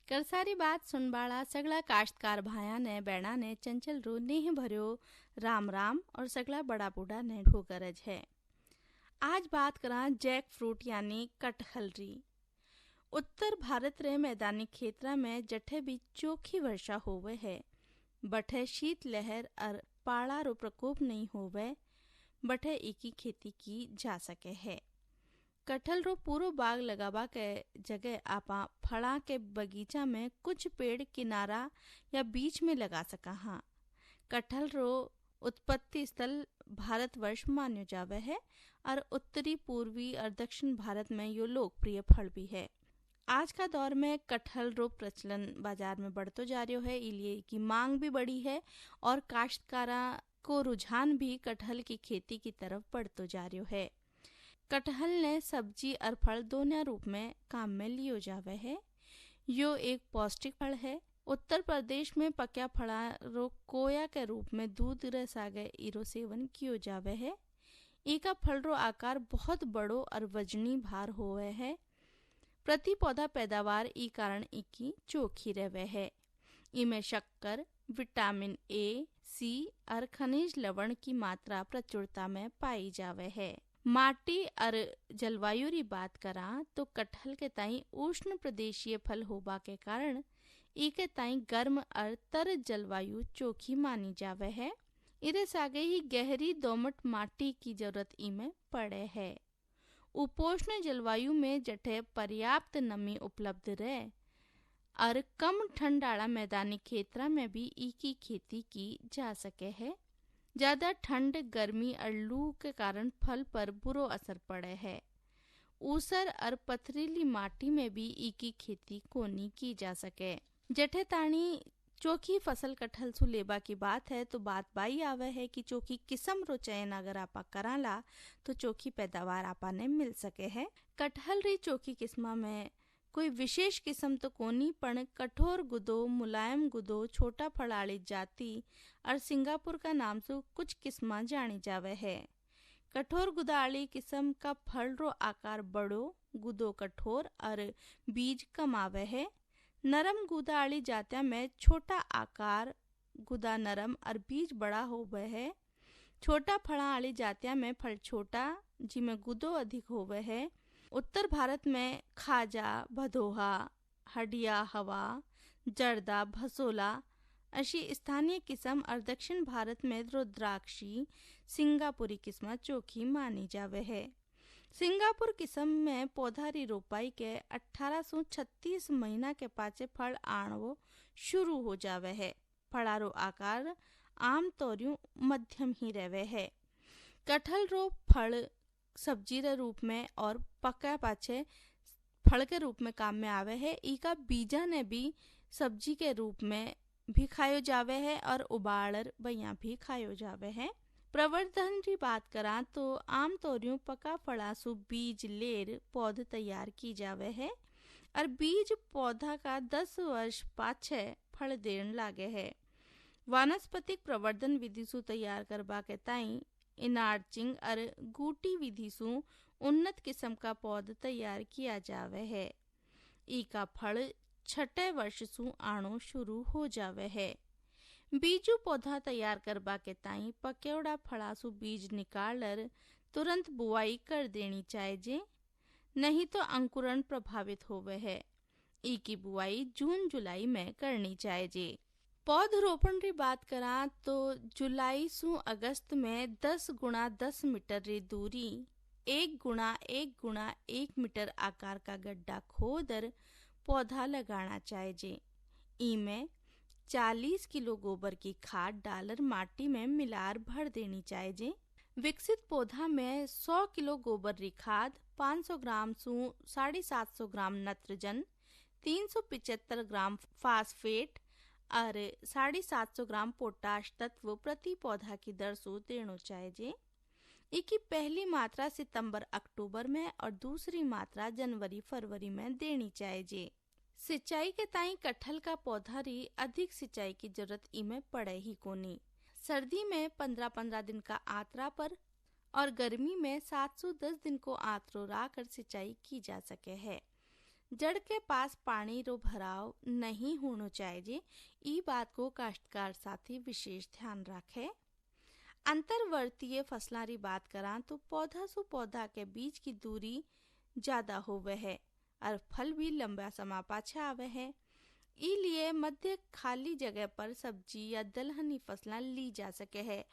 कर सारी बात सुन बाड़ा सगला काश्तकार भाया ने बैणा ने चंचल रो नेह भर्यो राम राम और सगला बड़ा बूढ़ा ने ढो गरज है। आज बात करा जैक फ्रूट यानी कटहल री। उत्तर भारत रे मैदानी क्षेत्र में जठे भी चोखी वर्षा होवे है, बठे शीत लहर और पाड़ा रो प्रकोप नहीं होवे, बठे इकी खेती की जा सके है। कटहल रो पूरो बाग लगावा के जगह आपा फड़ा के बगीचा में कुछ पेड़ किनारा या बीच में लगा सका हाँ। कटहल रो उत्पत्ति स्थल भारतवर्ष मान्यो जावे है और उत्तरी पूर्वी और दक्षिण भारत में यो लोकप्रिय फल भी है। आज का दौर में कटहल रो प्रचलन बाजार में बढ़तो जा रही है, इलिए की मांग भी बढ़ी है और काश्तकारा को रुझान भी कटहल की खेती की तरफ बढ़तो जा रही है। कटहल ने सब्जी और फल दोनों रूप में काम में लियो जावे है। यो एक पौष्टिक फल है। उत्तर प्रदेश में पक्या फड़ा रो कोया के रूप में दूध रस आगे इरो सेवन कियो जावे है। इका फल रो आकार बहुत बड़ो और वजनी भार होवे है। प्रति पौधा पैदावार ई कारण इकी चोखी रहे है। इमें शक्कर, विटामिन ए, सी और खनिज लवण की मात्रा प्रचुरता में पाई जावे है। माटी और जलवायु री बात करा तो कटहल के ताई उष्ण प्रदेशीय फल होबा के कारण इके ताई गर्म और तर जलवायु चोखी मानी जावे है। इरे सागे ही गहरी दोमट माटी की जरूरत इमें पड़े है। उपोष्ण जलवायु में जठे पर्याप्त नमी उपलब्ध रहे और कम ठंड वाला मैदानी क्षेत्र में भी इकी खेती की जा सके है। ज्यादा ठंड, गर्मी और लू के कारण फल पर बुरो असर पड़े है। ऊसर और पथरीली माटी में भी इकी खेती कोनी की जा सके। जठे ताणी चोखी फसल कटहल सु लेबा की बात है तो बात बाई आवे है कि चोखी किस्म रो चयन अगर आपा कराला तो चोखी पैदावार आपा ने मिल सके है। कटहल री चोखी किस्मा में कोई विशेष किस्म तो कोनी, पण कठोर गुदो, मुलायम गुदो, छोटा फड़ाली जाति और सिंगापुर का नाम से कुछ किस्मा जानी जावे है। कठोर गुदाली किस्म का फल रो आकार बड़ो, गुदो कठोर और बीज कम आवे है। नरम गुदाली जातिया में छोटा आकार, गुदा नरम और बीज बड़ा होवे है। छोटा फड़ा वाली जातिया में फल छोटा, जिमें गुदो अधिक होवे है। उत्तर भारत में खाजा, भदोहा, हडिया हवा, जर्दा, भसोला अशी स्थानीय किस्म और दक्षिण भारत में रुद्राक्षी, सिंगापुरी किस्म चोखी मानी जावे है। सिंगापुर किस्म में पौधा री रोपाई के 1836 महीना के पाचे फल आणवो शुरू हो जावे है। फड़ा रो आकार आम तौर मध्यम ही रहे है। कटहल रो फल सब्जी रे रूप में और पका पाछे फल के रूप में काम में आवे है। इका बीजा ने भी सब्जी के रूप में भी खायो जावे है और उबालर बया भी खायो जावे है। प्रवर्धन की बात करा तो आम तौर पका फड़ा सु बीज लेर पौध तैयार की जावे है और बीज पौधा का 10 वर्ष पाछे फल देन लागे है। वानस्पतिक प्रवर्धन विधि सु तैयार करबा के ताई इनार्चिंग और गूटी विधि सु उन्नत किस्म का पौध तैयार किया जावे है। इका फल छठे वर्ष सु आणो शुरू हो जावे है। बीजू पौधा तैयार करबा के ताई पकेवड़ा फड़ा सु बीज निकालर तुरंत बुआई कर देनी चाहिए, नहीं तो अंकुरण प्रभावित होवे है। इकी बुआई जून जुलाई में करनी चाहिए। पौधरोपण की बात करा तो जुलाई सु अगस्त में 10 गुणा 10 मीटर री दूरी 1 गुणा 1 गुणा 1 मीटर आकार का गड्ढा खोदर पौधा लगाना चाहिए। इमें 40 किलो गोबर की खाद डालर माटी में मिलार भर देनी चाहिए। विकसित पौधा में 100 किलो गोबर री खाद, 500 ग्राम सु 750 ग्राम नत्रजन, 375 ग्राम फास्फेट और 750 ग्राम पोटाश तत्व प्रति पौधा की दर से देना चाहिए। इकी पहली मात्रा सितंबर अक्टूबर में और दूसरी मात्रा जनवरी फरवरी में देनी चाहिए। सिंचाई के ताई कटहल का पौधा री अधिक सिंचाई की जरूरत इमें पड़े ही कोनी। सर्दी में 15-15 दिन का आतरा पर और गर्मी में 710 दिन को आतरो रा कर सिंचाई की जा सके है। जड़ के पास पानी रो भराव नहीं होना चाहिए। ई बात को काश्तकार साथी विशेष ध्यान रखे। अंतर्वर्तीय फसलों री बात करा तो पौधा सु पौधा के बीच की दूरी ज्यादा होवे है और फल भी लंबा समय पाछे आवे है। इसलिए मध्य खाली जगह पर सब्जी या दलहनी फसलें ली जा सके है।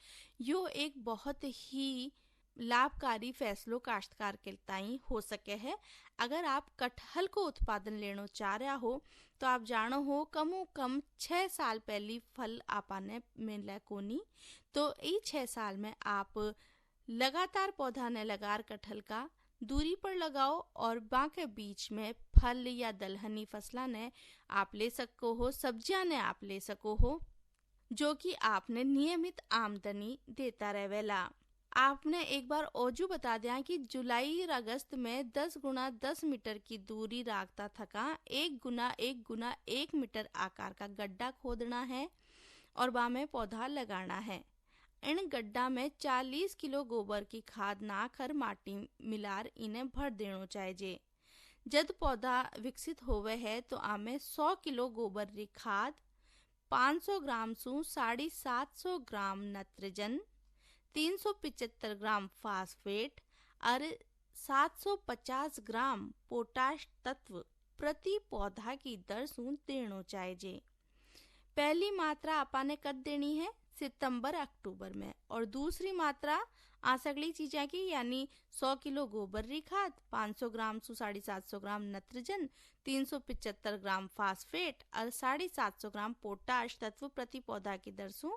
यो एक बहुत ही लाभकारी फैसलो काश्तकार के ताई हो सके है। अगर आप कटहल को उत्पादन लेना चाह रहा हो तो आप जानो हो कम 6 साल पहली फल आपाने मिले कोनी, तो ई 6 साल में आप लगातार पौधा ने लगार कटहल का दूरी पर लगाओ और बाकी बीच में फल या दलहनी फसला ने आप ले सको हो, सब्जियां ने आप ले सको हो, जो कि आपने नियमित आमदनी देता रहेला। आपने एक बार औजू बता दिया कि जुलाई और अगस्त में 10 गुना 10 मीटर की दूरी रखता थका 1 गुना 1 मीटर आकार का गड्ढा खोदना है और वहाँ में पौधा लगाना है। इन गड्ढा में 40 किलो गोबर की खाद नाकर माटी मिलार इन्हें भर देना चाहिए। जब पौधा विकसित होवे है तो आमे 100 किलो गोबर री खाद, 500 ग्राम सु 750 ग्राम नत्रजन, 375 ग्राम फास्फेट और 750 ग्राम पोटाश तत्व प्रति पौधा की दर से देना चाहिए। पहली मात्रा आपने कब देनी है? सितंबर अक्टूबर में। और दूसरी मात्रा आसगली चीजें की यानी 100 किलो गोबर री खाद, 500 ग्राम सु 750 ग्राम नत्रजन, 375 ग्राम फास्फेट और 750 ग्राम पोटाश तत्व प्रति पौधा की दर से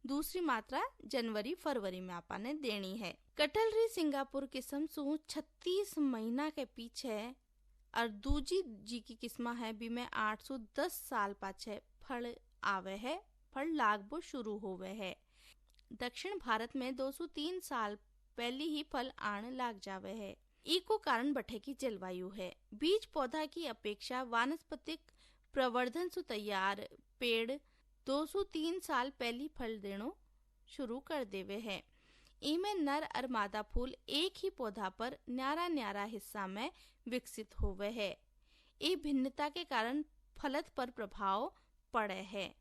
दूसरी मात्रा जनवरी फरवरी में आपने देनी है। कटहल री सिंगापुर किस्म सु 36 महीना के पीछे और दूजी जी की किस्म है बी में 810 साल पाछे फल आवे है, फल लागबो शुरू होवे है। दक्षिण भारत में 203 साल पहले ही फल आने लग जावे है। इको कारण बठे की जलवायु है। बीज पौधा की अपेक्षा वानस्पतिक प्रवर्धन से तैयार पेड़ 203 साल पहली फल देनो शुरू कर देवे है। इनमें नर और मादा फूल एक ही पौधा पर न्यारा हिस्सा में विकसित होवे है। ये भिन्नता के कारण फलत पर प्रभाव पड़े है।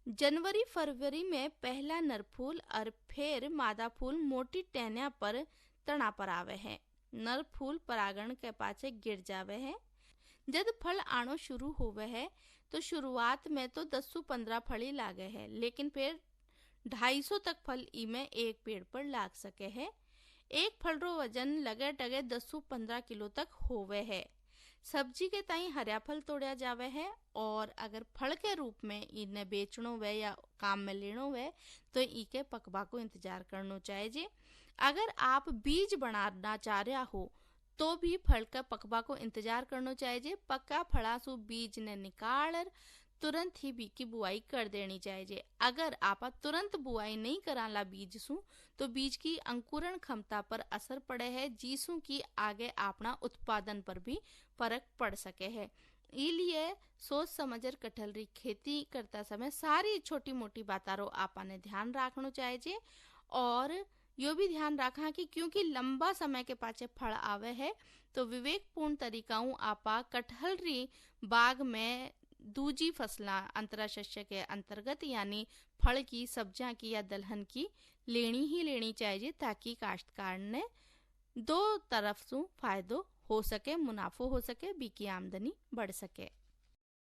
जनवरी फरवरी में पहला नर फूल और फिर मादा फूल मोटी टहनिया पर तना पर आवे है। नर फूल परागण के पाछे गिर जावे है। जब फल आनो शुरू होवे है तो शुरुआत में तो 10-15 फल ही लागे है, लेकिन फिर 250 तक फल इमे एक पेड़ पर लाग सके है। एक फल रो वजन लगे टगे 10-15 किलो तक होवे है। सब्जी के ताई हरिया फल तोड़ा जावे है और अगर फल के रूप में इन्हें बेचनो वे या काम में लेनो वे तो इके पकवा को इंतजार करना चाहिए। अगर आप बीज बनाना चाह रहा हो तो भी फल का पकवा को इंतजार करना चाहिए। पक्का फड़ा सु बीज ने निकाल तुरंत ही बीज की बुआई कर देनी चाहिए। अगर आप तुरंत बुआई नहीं कराला बीज सु तो बीज की अंकुरण क्षमता पर असर पड़े है, जिसु की आगे अपना उत्पादन पर भी फर्क पड़ सके है। इसलिए सोच समझकर कटहल री खेती करता समय सारी छोटी मोटी बातों रो आपने ध्यान रखना चाहिए और यो भी ध्यान रखा कि क्योंकि लंबा समय के पाछे फल आवे है तो विवेकपूर्ण तरीकाओं आपा कटहल री बाग में दूजी फसला अंतराशस्य के अंतर्गत यानी फल की, सब्जियां की या दलहन की लेनी चाहिए, ताकि काश्तकार ने दो तरफ से फायदो हो सके, मुनाफो हो सके, बी की आमदनी बढ़ सके।